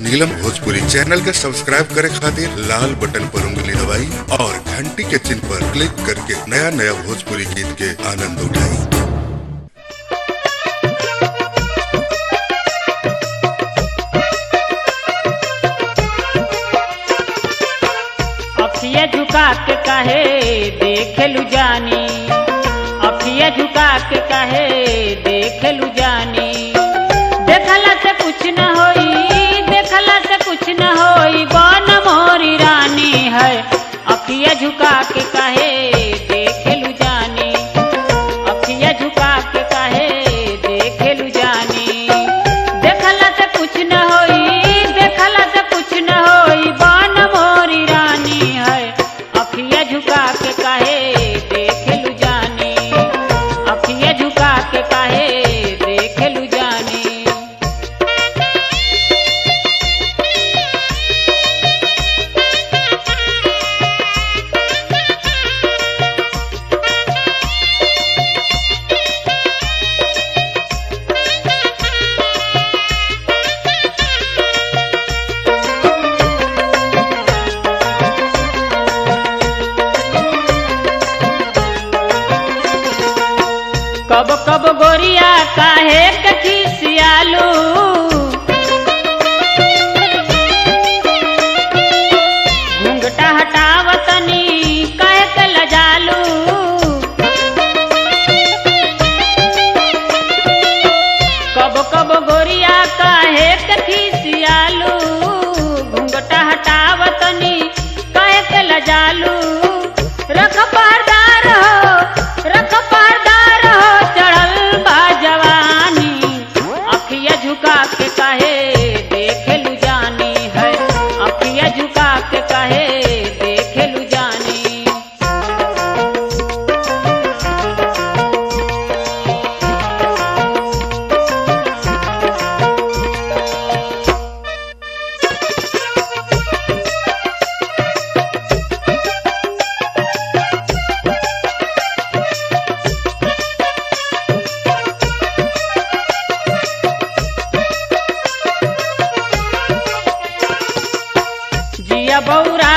नीलम Bhojpuri channel के subscribe करे खातिर लाल बटन पर उंगली दबाई और घंटी के चिन्ह पर क्लिक करके नया नया भोजपुरी गीत के आनंद उठाई। अखिया झुका के कहे देखेलु जानी, अखिया झुका के कहे देखेलु जानी। देखला से कुछ न होई, देखला से कुछ न होई, बन मोरी रानी है। अखिया झुका के कहे देखेलु जानी, अखिया झुका के कहे देखेलु जानी। देखला से कुछ न होई, देखला से कुछ न होई, बन मोरी रानी है। अखिया झुका के कहे देखेलु जानी, अखिया झुका के कहे देखेलु जानी। कब कब गोरिया काहे कखी सियालू, घूंघटा हटावतनी काहे के लजालू। कब कब गोरिया काहे कखी सियालू, घूंघटा हटावतनी काहे के लजालू। रख पर्दार हो, रख पर्दार हो, चढ़ल बा जवानी। अखिया झुका के कहे देखेलु जानी है, अखिया झुका के कहे देखेलु जानी। जिया बौरा